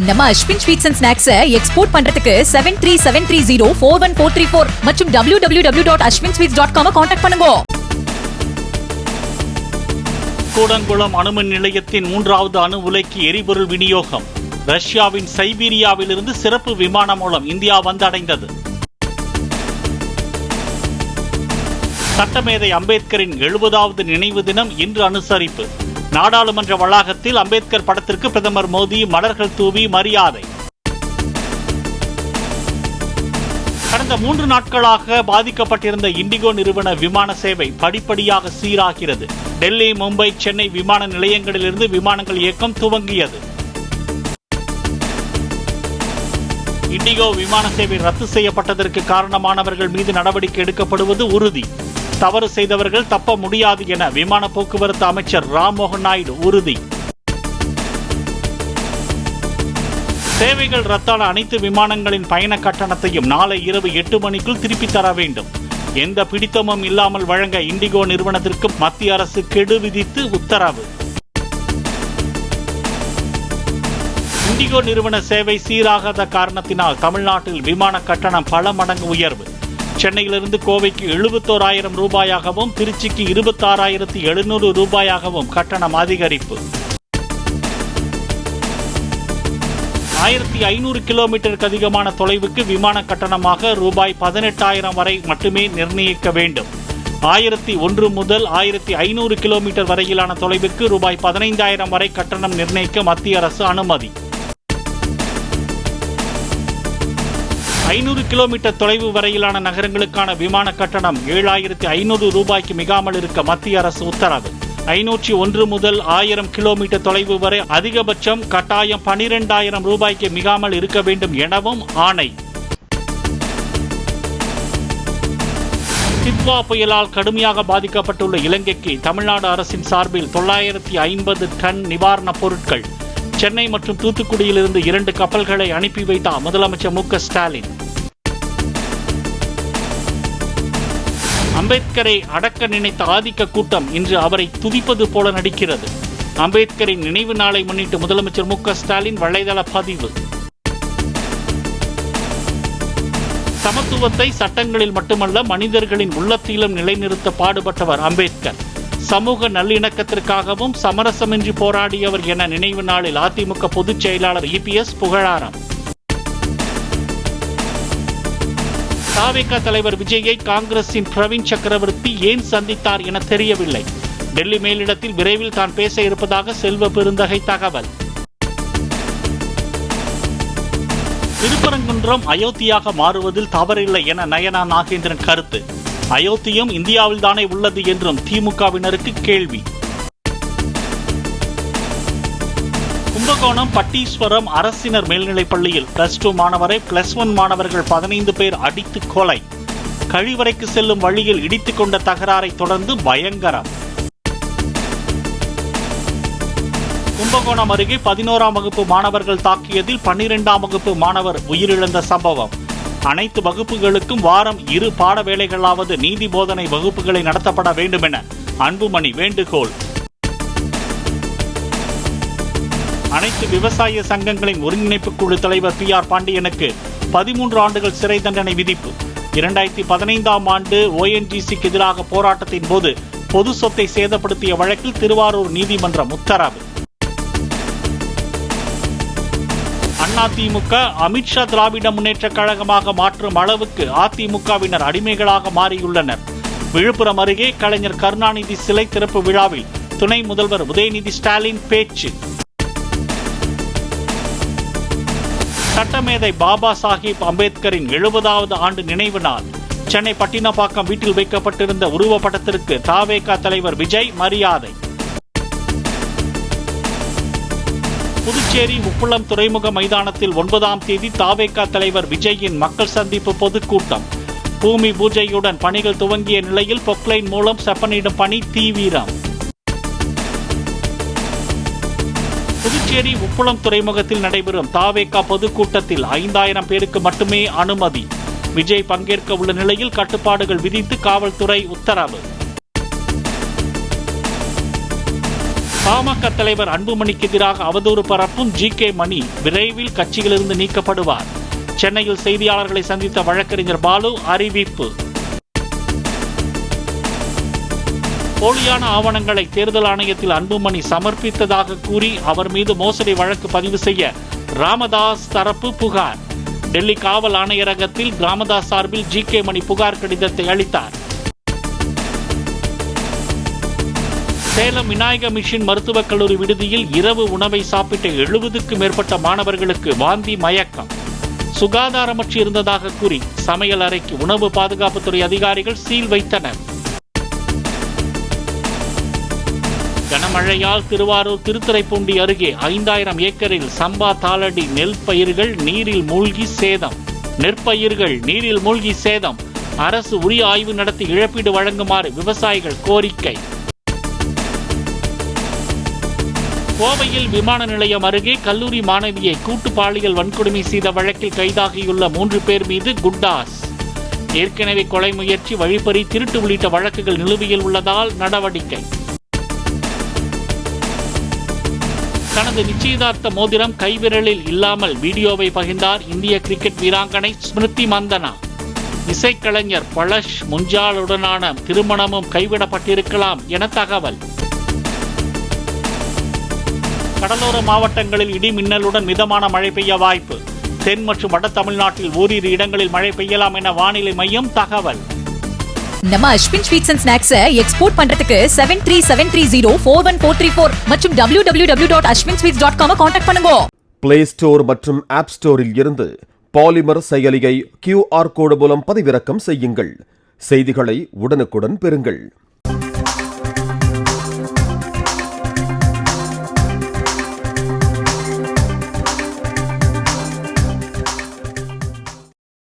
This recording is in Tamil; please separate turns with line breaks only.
நம்ம Ashwin sweets and snacks export பண்றதுக்கு 7373041434 மற்றும் www.ashwinsweets.com கான்டாக்ட் பண்ணுங்க.
கூடங்குளம் அணுமின் நிலையத்தின் 3வது அணு உலைக்கு எரிபொருள் விநியோகம் ரஷ்யாவின் சைபீரியாவிலிருந்து சிறப்பு விமானம் மூலம் இந்தியா வந்தடைந்தது. சட்டமேதை அம்பேத்கரின் 70வது நினைவு தினம் இன்று அனுசரிப்பு. நாடாளுமன்ற வளாகத்தில் அம்பேத்கர் படத்திற்கு பிரதமர் மோடி மலர்கள் தூவி மரியாதை. கடந்த 3 நாட்களாக பாதிக்கப்பட்டிருந்த இண்டிகோ நிறுவன விமான சேவை படிப்படியாக சீராகிறது. டெல்லி, மும்பை, சென்னை விமான நிலையங்களிலிருந்து விமானங்கள் இயக்கம் துவங்கியது. இண்டிகோ விமான சேவை ரத்து செய்யப்பட்டதற்கு காரணமானவர்கள் மீது நடவடிக்கை எடுக்கப்படுவது உறுதி. தவறு செய்தவர்கள் தப்ப முடியாது என விமான போக்குவரத்து அமைச்சர் ராம்மோகன் நாயுடு உறுதி. சேவைகள் ரத்தான அனைத்து விமானங்களின் பயண கட்டணத்தையும் நாளை இரவு 8 மணிக்குள் திருப்பி தர வேண்டும். எந்த பிடித்தமும் இல்லாமல் வழங்க இண்டிகோ நிறுவனத்திற்கு மத்திய அரசு கெடு விதித்து உத்தரவு. இண்டிகோ நிறுவன சேவை சீராகாத காரணத்தினால் தமிழ்நாட்டில் விமான கட்டணம் பல மடங்கு உயர்வு. சென்னையிலிருந்து கோவைக்கு 71,000 ரூபாயாகவும் திருச்சிக்கு 26,700 ரூபாயாகவும் கட்டணம் அதிகரிப்பு. 1500 கிலோமீட்டருக்கு அதிகமான தொலைவுக்கு விமான கட்டணமாக ரூபாய் 18,000 வரை மட்டுமே நிர்ணயிக்க வேண்டும். 1001 முதல் 1500 கிலோமீட்டர் வரையிலான தொலைவுக்கு ரூபாய் 15,000 வரை கட்டணம் நிர்ணயிக்க மத்திய அரசு அனுமதி. 500 கிலோமீட்டர் தொலைவு வரையிலான நகரங்களுக்கான விமான கட்டணம் 7,500 ரூபாய்க்கு மிகாமல் இருக்க மத்திய அரசு உத்தரவு. 501 முதல் 1000 கிலோமீட்டர் தொலைவு வரை அதிகபட்சம் கட்டாயம் 12,000 ரூபாய்க்கு மிகாமல் இருக்க வேண்டும் எனவும் ஆணை. சித்வா புயலால் கடுமையாக பாதிக்கப்பட்டுள்ள இலங்கைக்கு தமிழ்நாடு அரசின் சார்பில் 950 டன் நிவாரணப் பொருட்கள். சென்னை மற்றும் தூத்துக்குடியிலிருந்து 2 கப்பல்களை அனுப்பி வைத்தார் முதலமைச்சர் மு.க. ஸ்டாலின். அம்பேத்கரை அடக்க நினைத்த ஆதிக்க கூட்டம் இன்று அவரை துதிப்பது போல நடிக்கிறது. அம்பேத்கரின் நினைவு நாளை முன்னிட்டு முதலமைச்சர் மு.க. ஸ்டாலின் வலைதள பதிவு. சமத்துவத்தை சட்டங்களில் மட்டுமல்ல மனிதர்களின் உள்ளத்திலும் நிலைநிறுத்த பாடுபட்டவர் அம்பேத்கர். சமூக நல்லிணக்கத்திற்காகவும் சமரசமின்றி போராடியவர் என நினைவு நாளில் அதிமுக பொதுச் செயலாளர் EPS புகழாரம். தாவேகா தலைவர் விஜயை காங்கிரசின் பிரவீன் சக்கரவர்த்தி ஏன் சந்தித்தார் என தெரியவில்லை. டெல்லி மேலிடத்தில் விரைவில் தான் பேச இருப்பதாக செல்வ பெருந்தகை தகவல். திருப்பரங்குன்றம் அயோத்தியாக மாறுவதில் தவறில்லை என நயனா நாகேந்திரன் கருத்து. அயோத்தியும் இந்தியாவில் தானே உள்ளது என்றும் திமுகவினருக்கு கேள்வி. கும்பகோணம் பட்டீஸ்வரம் அரசினர் மேல்நிலைப் பள்ளியில் +2 மாணவரை +1 மாணவர்கள் 15 பேர் அடித்து கொலை. கழிவறைக்கு செல்லும் வழியில் இடித்துக் கொண்ட தகராறை தொடர்ந்து பயங்கரம். கும்பகோணம் அருகே 11ஆம் வகுப்பு மாணவர்கள் தாக்கியதில் 12ஆம் வகுப்பு மாணவர் உயிரிழந்த சம்பவம். அனைத்து வகுப்புகளுக்கும் வாரம் 2 பாட வேளைகளாவது நீதி போதனை வகுப்புகளை நடத்தப்பட வேண்டும் என அன்புமணி வேண்டுகோள். அனைத்து விவசாய சங்கங்களின் ஒருங்கிணைப்பு குழு தலைவர் PR பாண்டியனுக்கு 13 ஆண்டுகள் சிறை தண்டனை விதிப்பு. 2015ஆம் ஆண்டு ONGCக்கு எதிராக போராட்டத்தின் போது பொது சொத்தை சேதப்படுத்திய வழக்கில் திருவாரூர் நீதிமன்றம் உத்தரவு. அதிமுக அமித்ஷா திராவிட முன்னேற்ற கழகமாக மாற்றும் அளவுக்கு அதிமுகவினர் அடிமைகளாக மாறியுள்ளனர். விழுப்புரம் அருகே கலைஞர் கருணாநிதி சிலை திறப்பு விழாவில் துணை முதல்வர் உதயநிதி ஸ்டாலின் பேச்சு. சட்டமேதை பாபா சாஹிப் அம்பேத்கரின் 70வது ஆண்டு நினைவு நாள். சென்னை பட்டினப்பாக்கம் வீட்டில் வைக்கப்பட்டிருந்த உருவப்படத்திற்கு தாவேகா தலைவர் விஜய் மரியாதை. புதுச்சேரி உப்புளம் துறைமுக மைதானத்தில் 9ஆம் தேதி தாவேகா தலைவர் விஜயின் மக்கள் சந்திப்பு பொதுக்கூட்டம். பூமி பூஜையுடன் பணிகள் துவங்கிய நிலையில் பொக்லைன் மூலம் செப்பனிடும் பணி தீவிரம். புதுச்சேரி உப்புளம் துறைமுகத்தில் நடைபெறும் தாவேகா பொதுக்கூட்டத்தில் 5000 பேருக்கு மட்டுமே அனுமதி. விஜய் பங்கேற்க உள்ள நிலையில் கட்டுப்பாடுகள் விதித்து காவல்துறை உத்தரவு. பாமக தலைவர் அன்புமணிக்கு எதிராக அவதூறு பரப்பும் ஜி.கே. மணி விரைவில் கட்சியிலிருந்து நீக்கப்படுவார். சென்னையில் செய்தியாளர்களை சந்தித்த வழக்கறிஞர் பாலு அறிவிப்பு. போலியான ஆவணங்களை தேர்தல் ஆணையத்தில் அன்புமணி சமர்ப்பித்ததாக கூறி அவர் மீது மோசடி வழக்கு பதிவு செய்ய ராமதாஸ் தரப்பு புகார். டெல்லி காவல் ஆணையரகத்தில் ராமதாஸ் சார்பில் ஜி.கே. மணி புகார் கடிதத்தை அளித்தார். சேலம் விநாயக மிஷன் மருத்துவக் கல்லூரி விடுதியில் இரவு உணவை சாப்பிட்ட 70க்கும் மேற்பட்ட மாணவர்களுக்கு வாந்தி மயக்கம். சுகாதாரமற்று இருந்ததாக கூறி சமையல் அறைக்கு உணவு பாதுகாப்புத்துறை அதிகாரிகள் சீல் வைத்தனர். கனமழையால் திருவாரூர் திருத்துறைப்பூண்டி அருகே 5000 ஏக்கரில் சம்பா தாளடி நெல் பயிர்கள் நீரில் மூழ்கி சேதம். நெற்பயிர்கள் நீரில் மூழ்கி சேதம். அரசு உரிய ஆய்வு நடத்தி இழப்பீடு வழங்குமாறு விவசாயிகள் கோரிக்கை. கோவையில் விமான நிலையம் அருகே கல்லூரி மாணவியை கூட்டு பாலியல் வன்கொடுமை செய்த வழக்கில் கைதாகியுள்ள 3 பேர் மீது குண்டாஸ். ஏற்கனவே கொலை முயற்சி, வழிப்பறி, திருட்டு உள்ளிட்ட வழக்குகள் நிலுவையில் உள்ளதால் நடவடிக்கை. தனது நிச்சயதார்த்த மோதிரம் கைவிரலில் இல்லாமல் வீடியோவை பகிர்ந்தார் இந்திய கிரிக்கெட் வீராங்கனை ஸ்மிருதி மந்தனா. இசைக்கலைஞர் பழஷ் முஞ்சாலுடனான திருமணமும் கைவிடப்பட்டிருக்கலாம் என தகவல். கடலோர மாவட்டங்களில் இடி மின்னலுடன் மிதமான மழை பெய்ய வாய்ப்பு. தென் மற்றும் வட தமிழ்நாட்டில் ஓரிரு இடங்களில் மழை பெய்யலாம் என வானிலை மையம் தகவல்.
நம்ம Ashwin sweets and snacks export பண்றதுக்கு 7373041434 மற்றும் www.ashwinsweets.com கான்டாக்ட் பண்ணுங்க.
பிளே ஸ்டோர் மற்றும் ஆப் ஸ்டோரில் இருந்து பாலிமர் செயலியை QR கோடு மூலம் பதிவிறக்கம் செய்யுங்கள். செய்திகளை உடனுக்குடன் பெறுங்கள்.